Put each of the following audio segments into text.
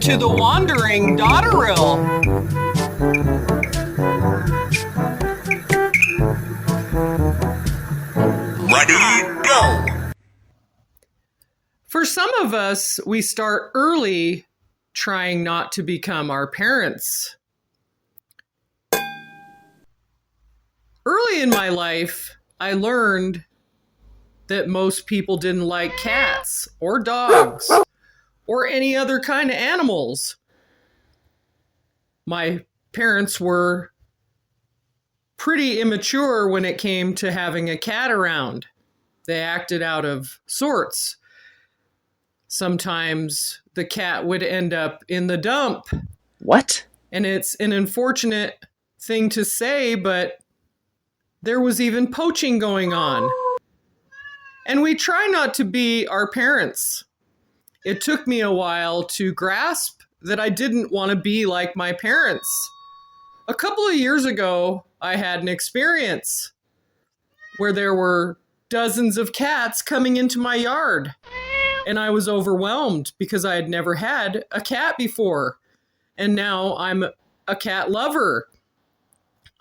to the Wandering Dotterill. Ready, go! For some of us, we start early trying not to become our parents. Early in my life, I learned that most people didn't like cats or dogs or any other kind of animals. My parents were pretty immature when it came to having a cat around. They acted out of sorts. Sometimes the cat would end up in the dump. What? And it's an unfortunate thing to say, but there was even poaching going on. And we try not to be our parents. It took me a while to grasp that I didn't want to be like my parents. A couple of years ago, I had an experience where there were dozens of cats coming into my yard. And I was overwhelmed because I had never had a cat before. And now I'm a cat lover.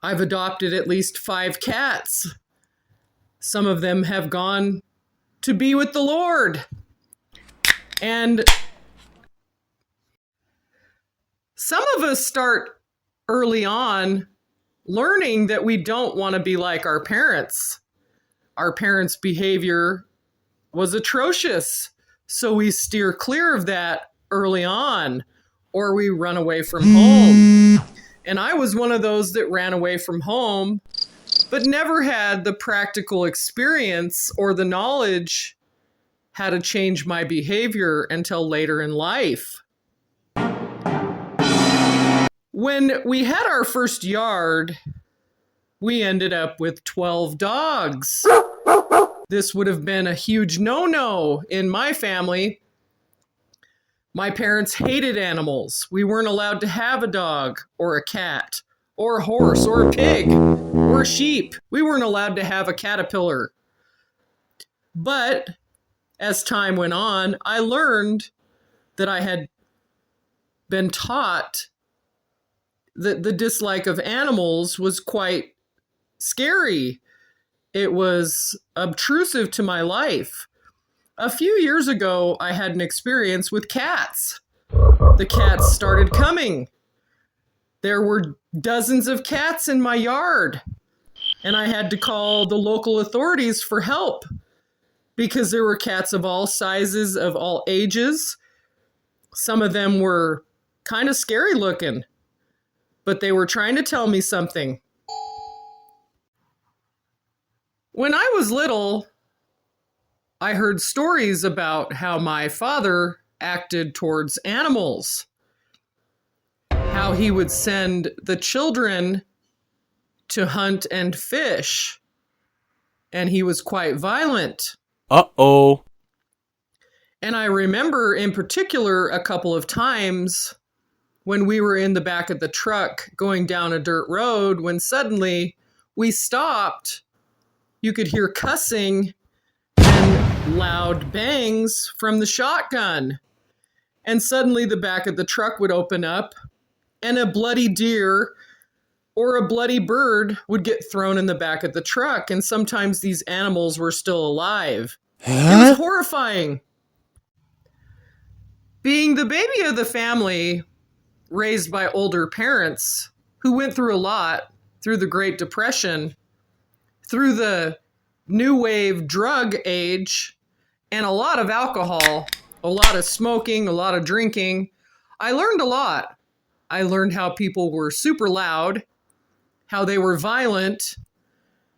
I've adopted at least 5 cats. Some of them have gone to be with the Lord. And some of us start early on learning that we don't want to be like our parents. Our parents' behavior was atrocious. So we steer clear of that early on, or we run away from home. And I was one of those that ran away from home, but never had the practical experience or the knowledge how to change my behavior until later in life. When we had our first yard, we ended up with 12 dogs. This would have been a huge no-no in my family. My parents hated animals. We weren't allowed to have a dog or a cat or a horse or a pig or a sheep. We weren't allowed to have a caterpillar. But as time went on, I learned that I had been taught that the dislike of animals was quite scary. It was obtrusive to my life. A few years ago, I had an experience with cats. The cats started coming. There were dozens of cats in my yard, and I had to call the local authorities for help because there were cats of all sizes, of all ages. Some of them were kind of scary looking, but they were trying to tell me something. When I was little, I heard stories about how my father acted towards animals, how he would send the children to hunt and fish, and he was quite violent. Uh-oh. And I remember in particular a couple of times when we were in the back of the truck going down a dirt road, when suddenly we stopped. You could hear cussing and loud bangs from the shotgun. And suddenly the back of the truck would open up and a bloody deer or a bloody bird would get thrown in the back of the truck. And sometimes these animals were still alive. It was horrifying. Being the baby of the family, raised by older parents who went through a lot, through the Great Depression, through the new wave drug age, and a lot of alcohol, a lot of smoking, a lot of drinking, I learned a lot. I learned how people were super loud, how they were violent,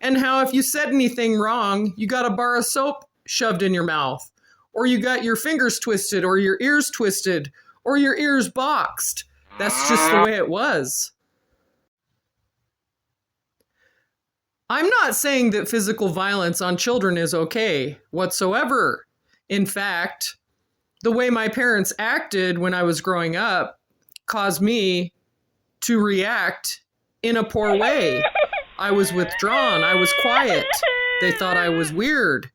and how if you said anything wrong, you got a bar of soap shoved in your mouth, or you got your fingers twisted, or your ears twisted, or your ears boxed. That's just the way it was. I'm not saying that physical violence on children is okay whatsoever. In fact, the way my parents acted when I was growing up caused me to react in a poor way. I was withdrawn. I was quiet. They thought I was weird.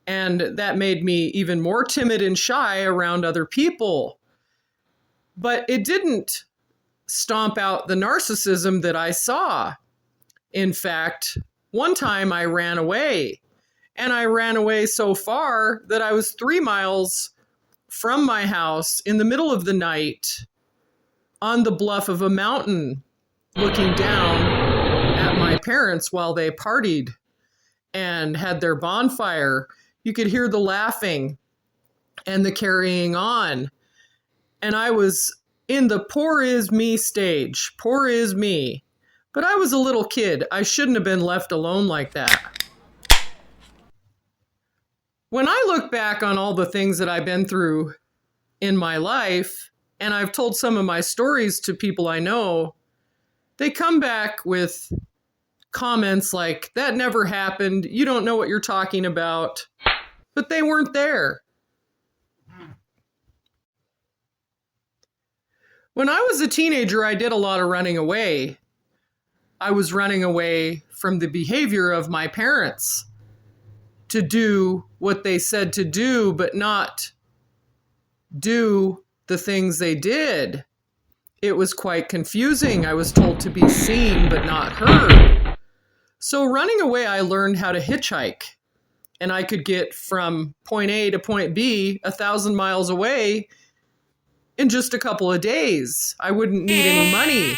And that made me even more timid and shy around other people. But it didn't stomp out the narcissism that I saw. In fact, one time I ran away, and I ran away so far that I was 3 miles from my house in the middle of the night on the bluff of a mountain, looking down at my parents while they partied and had their bonfire. You could hear the laughing and the carrying on. And I was in the poor is me stage. Poor is me. But I was a little kid. I shouldn't have been left alone like that. When I look back on all the things that I've been through in my life, and I've told some of my stories to people I know, they come back with comments like, that never happened, you don't know what you're talking about, but they weren't there. When I was a teenager, I did a lot of running away. I was running away from the behavior of my parents to do what they said to do, but not do the things they did. It was quite confusing. I was told to be seen, but not heard. So running away, I learned how to hitchhike. And I could get from point A to point B 1,000 miles away in just a couple of days. I wouldn't need any money.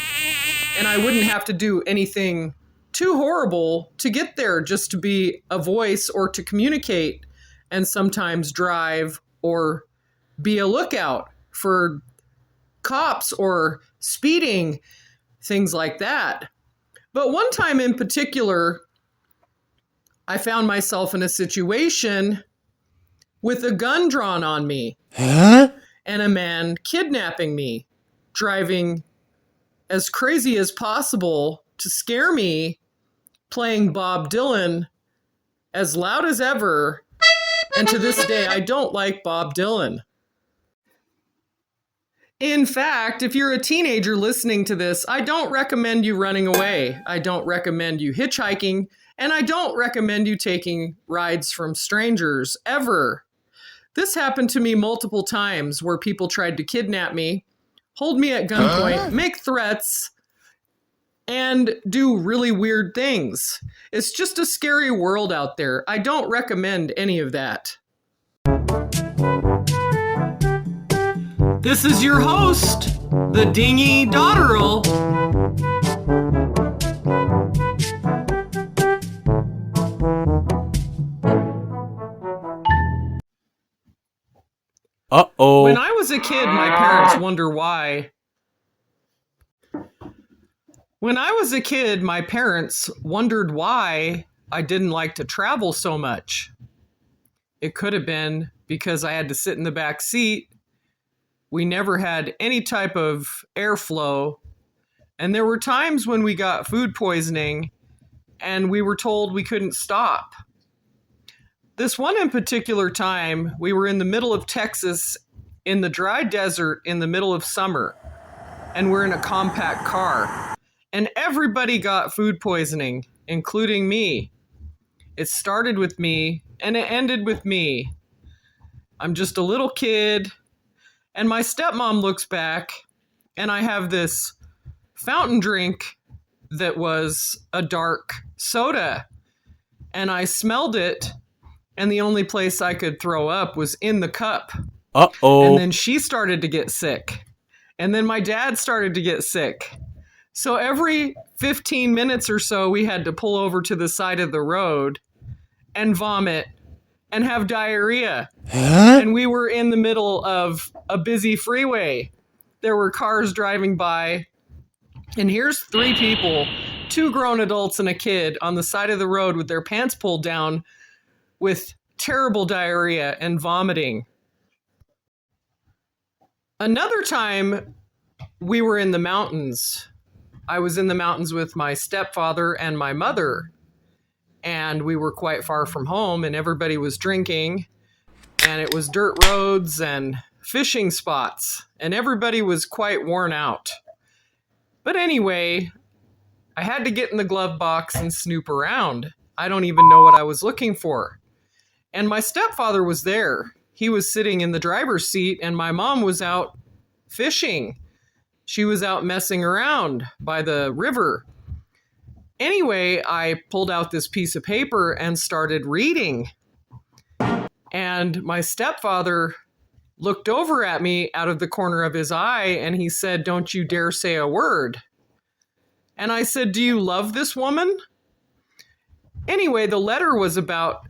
And I wouldn't have to do anything too horrible to get there, just to be a voice or to communicate and sometimes drive or be a lookout for cops or speeding, things like that. But one time in particular, I found myself in a situation with a gun drawn on me and a man kidnapping me, driving as crazy as possible to scare me, playing Bob Dylan as loud as ever. And to this day, I don't like Bob Dylan. In fact, if you're a teenager listening to this, I don't recommend you running away. I don't recommend you hitchhiking, and I don't recommend you taking rides from strangers, ever. This happened to me multiple times where people tried to kidnap me, hold me at gunpoint, make threats, and do really weird things. It's just a scary world out there. I don't recommend any of that. This is your host, the Dingy Dotterel. Uh-oh. When I was a kid, my parents wonder why. When I was a kid, my parents wondered why I didn't like to travel so much. It could have been because I had to sit in the back seat. We never had any type of airflow. And there were times when we got food poisoning and we were told we couldn't stop. This one in particular time, we were in the middle of Texas in the dry desert in the middle of summer, and we're in a compact car. And everybody got food poisoning, including me. It started with me, and it ended with me. I'm just a little kid, and my stepmom looks back, and I have this fountain drink that was a dark soda. And I smelled it, and the only place I could throw up was in the cup. Uh-oh. And then she started to get sick. And then my dad started to get sick. So every 15 minutes or so, we had to pull over to the side of the road and vomit and have diarrhea. And we were in the middle of a busy freeway. There were cars driving by. And here's 3 people, 2 grown adults and a kid on the side of the road with their pants pulled down with terrible diarrhea and vomiting. Another time, we were in the mountains. I was in the mountains with my stepfather and my mother, and we were quite far from home, and everybody was drinking, and it was dirt roads and fishing spots, and everybody was quite worn out. But anyway, I had to get in the glove box and snoop around. I don't even know what I was looking for. And my stepfather was there. He was sitting in the driver's seat, and my mom was out fishing. She was out messing around by the river. Anyway, I pulled out this piece of paper and started reading. And my stepfather looked over at me out of the corner of his eye and he said, "Don't you dare say a word." And I said, "Do you love this woman?" Anyway, the letter was about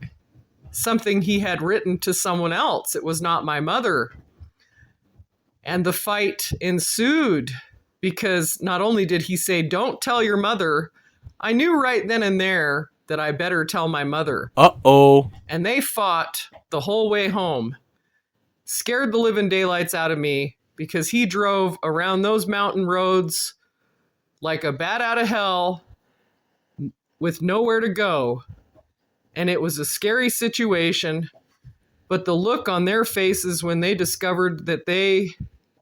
something he had written to someone else. It was not my mother. And the fight ensued because not only did he say, "Don't tell your mother," I knew right then and there that I better tell my mother. Uh-oh. And they fought the whole way home. Scared the living daylights out of me because he drove around those mountain roads like a bat out of hell with nowhere to go. And it was a scary situation, but the look on their faces when they discovered that they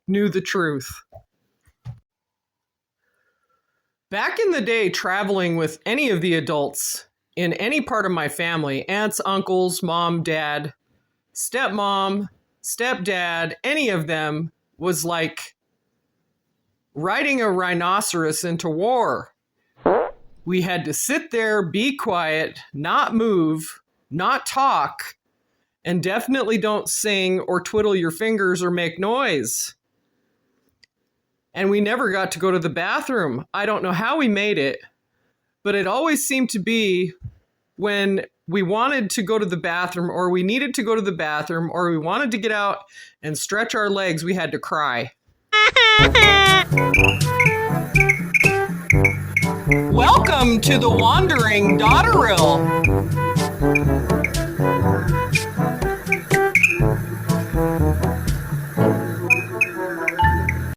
knew the truth. Back in the day, traveling with any of the adults in any part of my family, aunts, uncles, mom, dad, stepmom, stepdad, any of them, was like riding a rhinoceros into war. We had to sit there, be quiet, not move, not talk, and definitely don't sing or twiddle your fingers or make noise. And we never got to go to the bathroom. I don't know how we made it, but it always seemed to be when we wanted to go to the bathroom or we needed to go to the bathroom or we wanted to get out and stretch our legs, we had to cry. Welcome to the Wandering Dotterel.